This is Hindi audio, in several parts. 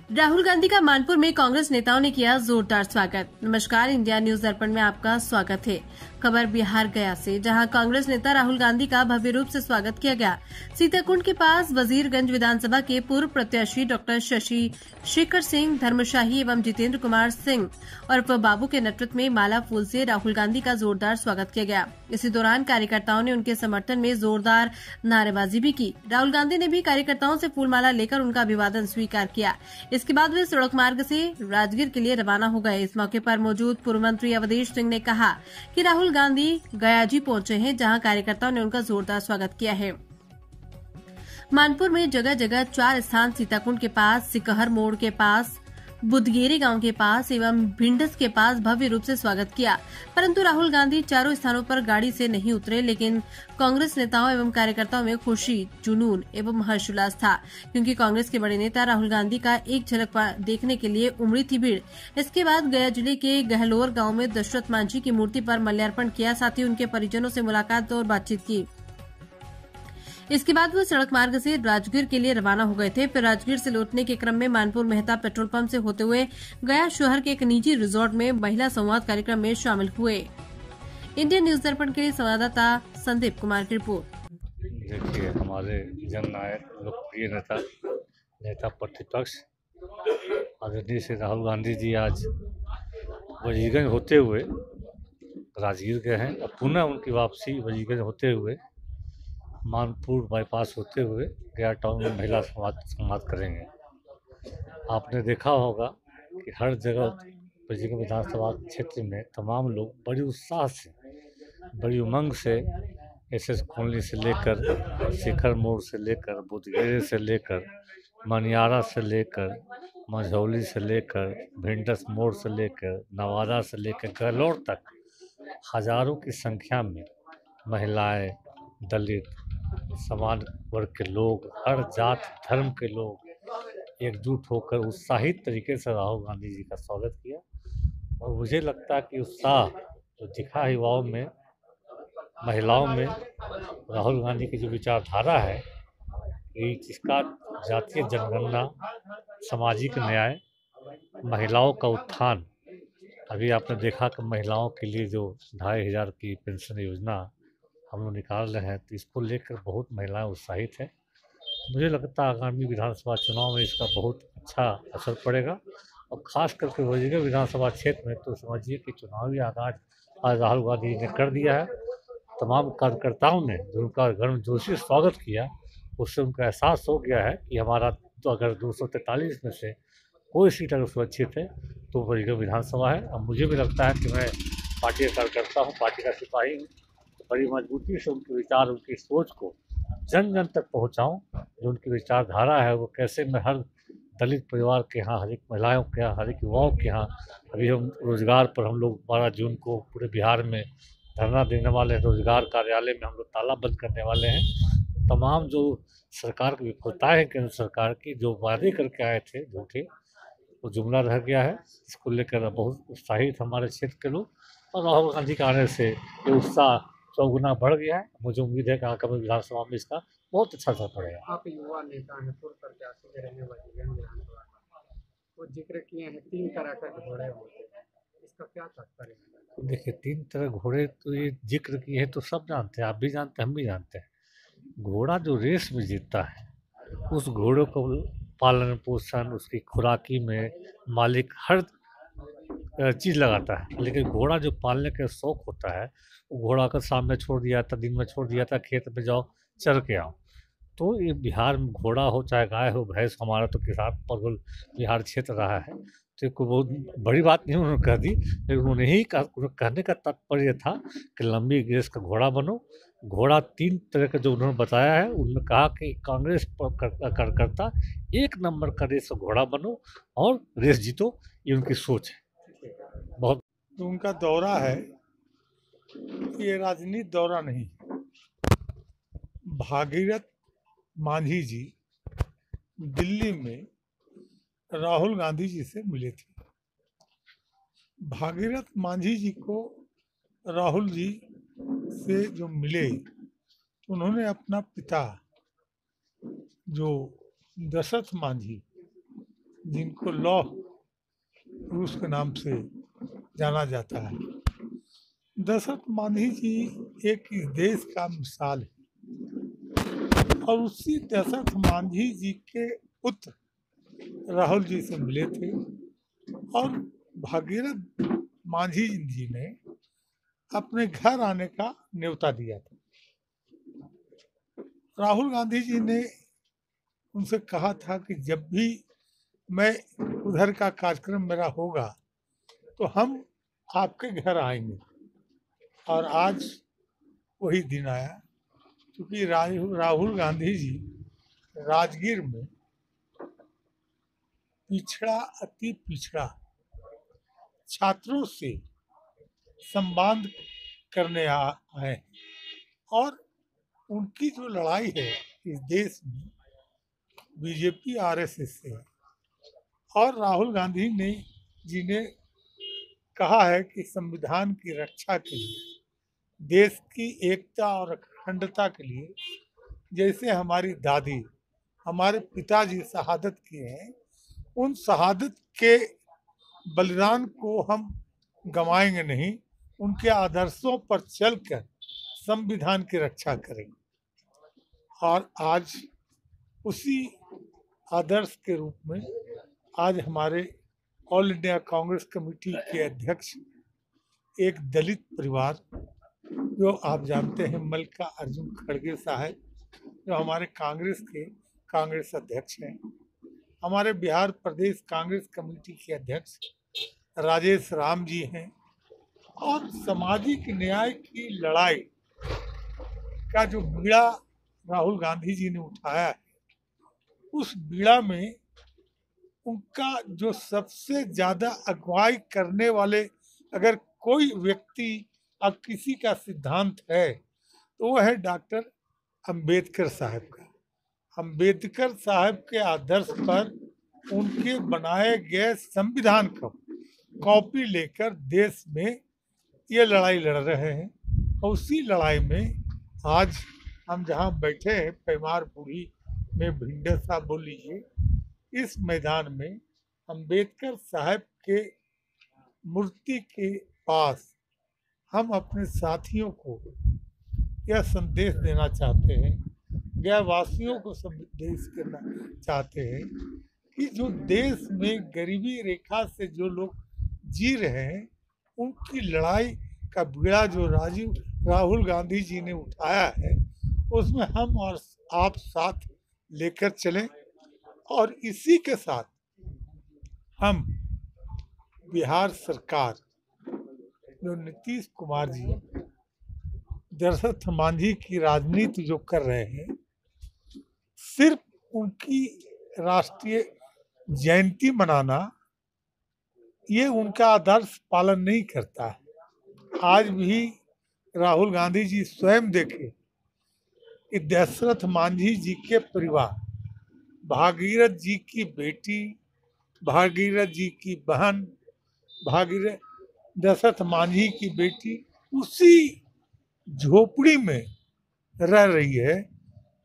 राहुल गांधी का मानपुर में कांग्रेस नेताओं ने किया जोरदार स्वागत। नमस्कार, इंडिया न्यूज दर्पण में आपका स्वागत है। खबर बिहार गया से, जहां कांग्रेस नेता राहुल गांधी का भव्य रूप से स्वागत किया गया। सीताकुंड के पास वजीरगंज विधानसभा के पूर्व प्रत्याशी डॉक्टर शशि शेखर सिंह धर्मशाही एवं जितेंद्र कुमार सिंह और बाबू के नेतृत्व में माला फूल से राहुल गांधी का जोरदार स्वागत किया गया। इसी दौरान कार्यकर्ताओं ने उनके समर्थन में जोरदार नारेबाजी भी की। राहुल गांधी ने भी कार्यकर्ताओं से फूलमाला लेकर उनका अभिवादन स्वीकार किया। इसके बाद वे सड़क मार्ग से राजगीर के लिए रवाना हो गए। इस मौके पर मौजूद पूर्व मंत्री अवधेश सिंह ने कहा कि राहुल गांधी गयाजी पहुंचे हैं, जहां कार्यकर्ताओं ने उनका जोरदार स्वागत किया है। मानपुर में जगह जगह 4 स्थान, सीताकुंड के पास, सिकहर मोड़ के पास, बुदगेरी गांव के पास एवं भिंडस के पास भव्य रूप से स्वागत किया। परंतु राहुल गांधी चारों स्थानों पर गाड़ी से नहीं उतरे, लेकिन कांग्रेस नेताओं एवं कार्यकर्ताओं में खुशी, जुनून एवं हर्षोल्लास था, क्योंकि कांग्रेस के बड़े नेता राहुल गांधी का एक झलक देखने के लिए उमड़ी थी भीड़। इसके बाद गया जिले के गहलोर गांव में दशरथ मांझी की मूर्ति पर माल्यार्पण किया, साथ ही उनके परिजनों से मुलाकात और बातचीत की। इसके बाद वो सड़क मार्ग से राजगीर के लिए रवाना हो गए थे। फिर राजगीर से लौटने के क्रम में मानपुर मेहता पेट्रोल पंप से होते हुए गया शहर के एक निजी रिजॉर्ट में महिला संवाद कार्यक्रम में शामिल हुए। इंडियन न्यूज दर्पण के संवाददाता संदीप कुमार की रिपोर्ट। देखिए, हमारे जननायक लोकप्रिय नेता प्रतिपक्ष आदरणीय श्री राहुल गांधी जी आज वजीरगंज होते हुए राजगीर गए हैं और पुनः उनकी वापसी वजीरगंज होते हुए मानपुर बाईपास होते हुए गया टाउन में महिला संवाद करेंगे। आपने देखा होगा कि हर जगह वजीरगंज विधानसभा क्षेत्र में तमाम लोग बड़ी उत्साह से, बड़ी उमंग से एसएस कॉलोनी से लेकर, शिखर मोड़ से लेकर, बुदगेरे से लेकर, मनियारा से लेकर, मझौली से लेकर, भिंडस मोड़ से लेकर, नवादा से लेकर गहलोर तक हजारों की संख्या में महिलाएं, दलित, समान वर्ग के लोग, हर जात धर्म के लोग एकजुट होकर उत्साहित तरीके से राहुल गांधी जी का स्वागत किया। और मुझे लगता है कि उत्साह जो दिखा युवाओं में, महिलाओं में, राहुल गांधी की जो विचारधारा है कि जिसका जातीय जनगणना, सामाजिक न्याय, महिलाओं का उत्थान, अभी आपने देखा कि महिलाओं के लिए जो 2500 की पेंशन योजना हम लोग निकाल रहे हैं, तो इसको लेकर बहुत महिलाएं उत्साहित हैं। मुझे लगता है आगामी विधानसभा चुनाव में इसका बहुत अच्छा असर पड़ेगा और ख़ास करके वजीरगंज विधानसभा क्षेत्र में तो समझिए कि चुनावी आगाज आज राहुल गांधी ने कर दिया है। तमाम कार्यकर्ताओं ने जो उनका गर्मजोशी स्वागत किया, उससे उनका एहसास हो गया है कि हमारा तो अगर 243 में से कोई सीट अगर सुरक्षित है तो वजीरगंज विधानसभा है। और मुझे भी लगता है कि मैं पार्टी का कार्यकर्ता हूँ, पार्टी का सिपाही हूँ, बड़ी मजबूती से उनके विचार, उनकी सोच को जन जन तक पहुंचाऊं। जो उनकी विचारधारा है वो कैसे मैं हर दलित परिवार के यहाँ, हर एक महिलाओं के यहाँ, हर एक युवाओं के यहाँ, अभी हम रोजगार पर हम लोग 12 जून को पूरे बिहार में धरना देने वाले हैं। रोजगार कार्यालय में हम लोग ताला बंद करने वाले हैं। तमाम जो सरकार की विफलताएं हैं, केंद्र सरकार की, जो वादे करके आए थे झूठे, वो जुमला रह गया है। इसको लेकर बहुत उत्साहित हमारे क्षेत्र के लोग, और राहुल गांधी के आने से ये उत्साह 100 गुना बढ़ गया है। मुझे उम्मीद है कि आगामी विधानसभा में इसका बहुत अच्छा असर पड़ेगा। आप युवा नेता हैं, पूर्व प्रत्याशी के रहने वाले विधानसभा का, वो जिक्र किए हैं 3 तरह के घोड़े होते हैं, इसका क्या तात्पर्य है? देखिए, 3 तरह घोड़े तो ये जिक्र किए हैं तो सब जानते हैं, आप भी जानते हैं, हम भी जानते हैं। घोड़ा जो रेस में जीतता है, उस घोड़े को पालन पोषण, उसकी खुराकी में मालिक हर चीज़ लगाता है। लेकिन घोड़ा जो पालने का शौक होता है, वो घोड़ा का शाम में छोड़ दिया था, दिन में छोड़ दिया था, खेत में जाओ चर के आओ। तो ये बिहार में घोड़ा हो चाहे गाय हो, भैंस, हमारा तो किसान प्रबल बिहार क्षेत्र रहा है, तो कोई बहुत बड़ी बात नहीं उन्होंने कह दी। लेकिन उन्होंने ही कहने का तात्पर्य था कि लंबी रेस का घोड़ा बनो। घोड़ा 3 तरह का जो उन्होंने बताया है, उन्होंने कहा कि कांग्रेस कार्यकर्ता 1 नंबर का रेस का घोड़ा बनो और रेस जीतो, ये उनकी सोच है। बहुत तो उनका दौरा है, ये राजनीति दौरा नहीं। भागीरथ मांझी जी दिल्ली में राहुल गांधी जी से मिले थे। भागीरथ मांझी जी को राहुल जी से जो मिले, तो उन्होंने अपना पिता जो दशरथ मांझी जिनको लौह पुरुष के नाम से जाना जाता है। दशरथ मांझी जी एक इस देश का मिसाल है और उसी दशरथ मांझी जी के पुत्र राहुल जी से मिले थे और भागीरथ मांझी जी ने अपने घर आने का न्योता दिया था। राहुल गांधी जी ने उनसे कहा था कि जब भी मैं उधर का कार्यक्रम मेरा होगा तो हम आपके घर आएंगे, और आज वही दिन आया। क्योंकि राहुल गांधी जी राजगीर में पिछड़ा अति पिछड़ा छात्रों से संवाद करने आए और उनकी जो लड़ाई है इस देश में बीजेपी आरएसएस से है। और राहुल गांधी जी ने कहा है कि संविधान की रक्षा के लिए, देश की एकता और अखंडता के लिए, जैसे हमारी दादी हमारे पिताजी शहादत किए हैं, उन शहादत के बलिदान को हम गंवाएंगे नहीं, उनके आदर्शों पर चलकर संविधान की रक्षा करेंगे। और आज उसी आदर्श के रूप में आज हमारे ऑल इंडिया कांग्रेस कमेटी के अध्यक्ष एक दलित परिवार, जो आप जानते हैं मल्लिकार्जुन खड़गे साहब, जो हमारे कांग्रेस अध्यक्ष हैं, हमारे बिहार प्रदेश कांग्रेस कमेटी के अध्यक्ष राजेश राम जी हैं, और सामाजिक न्याय की लड़ाई का जो बीड़ा राहुल गांधी जी ने उठाया है, उस बीड़ा में उनका जो सबसे ज्यादा अगुवाई करने वाले अगर कोई व्यक्ति अब किसी का सिद्धांत है तो वो है डॉक्टर अंबेडकर साहब का। अंबेडकर साहब के आदर्श पर उनके बनाए गए संविधान को कॉपी लेकर देश में ये लड़ाई लड़ रहे हैं। और उसी लड़ाई में आज हम जहाँ बैठे हैं, पैमार बूढ़ी में भिंडसा बोल लीजिए, इस मैदान में अंबेडकर साहब के मूर्ति के पास हम अपने साथियों को यह संदेश देना चाहते हैं, गया वासियों को संदेश करना चाहते हैं कि जो देश में गरीबी रेखा से जो लोग जी रहे हैं, उनकी लड़ाई का बीड़ा जो राहुल गांधी जी ने उठाया है, उसमें हम और आप साथ लेकर चलें। और इसी के साथ हम बिहार सरकार जो नीतीश कुमार जी दशरथ मांझी की राजनीति जो कर रहे हैं, सिर्फ उनकी राष्ट्रीय जयंती मनाना ये उनका आदर्श पालन नहीं करता है। आज भी राहुल गांधी जी स्वयं देखे कि दशरथ मांझी जी के परिवार, भागीरथ जी की बेटी, भागीरथ जी की बहन, भागीरथ दशरथ मांझी की बेटी उसी झोपड़ी में रह रही है।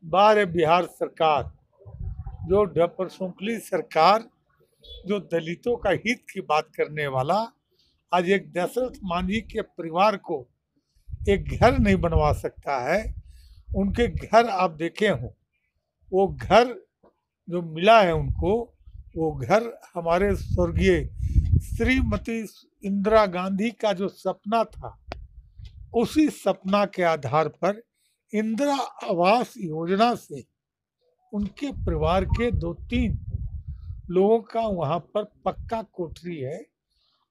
बाहर बिहार सरकार जो डॉक्टर सोंकली सरकार, जो दलितों का हित की बात करने वाला, आज एक दशरथ मांझी के परिवार को एक घर नहीं बनवा सकता है। उनके घर आप देखे हों, वो घर जो मिला है उनको, वो घर हमारे स्वर्गीय श्रीमती इंदिरा गांधी का जो सपना था, उसी सपना के आधार पर इंदिरा आवास योजना से उनके परिवार के 2-3 लोगों का वहाँ पर पक्का कोठरी है।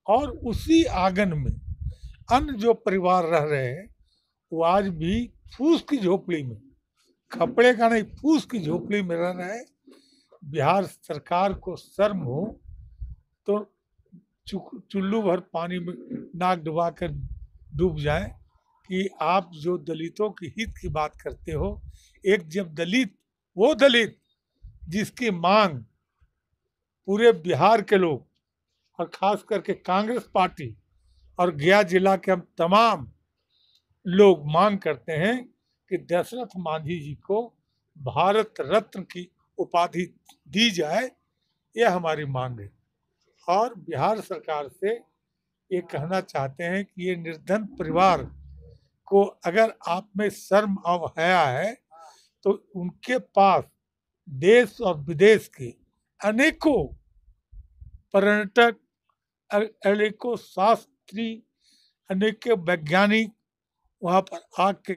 और उसी आंगन में अन्य जो परिवार रह रहे हैं, वो आज भी फूस की झोपड़ी में, खपड़े का नहीं, फूस की झोपड़ी में रह रहे हैं। बिहार सरकार को शर्म हो तो चुल्लू भर पानी में नाक डुबा कर डूब जाए कि आप जो दलितों के हित की बात करते हो। एक जब दलित, वो दलित जिसकी मांग पूरे बिहार के लोग और खास करके कांग्रेस पार्टी और गया जिला के हम तमाम लोग मांग करते हैं कि दशरथ मांझी जी को भारत रत्न की उपाधि दी जाए, यह हमारी मांग है। और बिहार सरकार से ये कहना चाहते हैं कि ये निर्धन परिवार को अगर आप में शर्म और हया है तो उनके पास देश और विदेश के अनेकों पर्यटक, अनेकों शास्त्री, अनेकों वैज्ञानिक वहाँ पर आके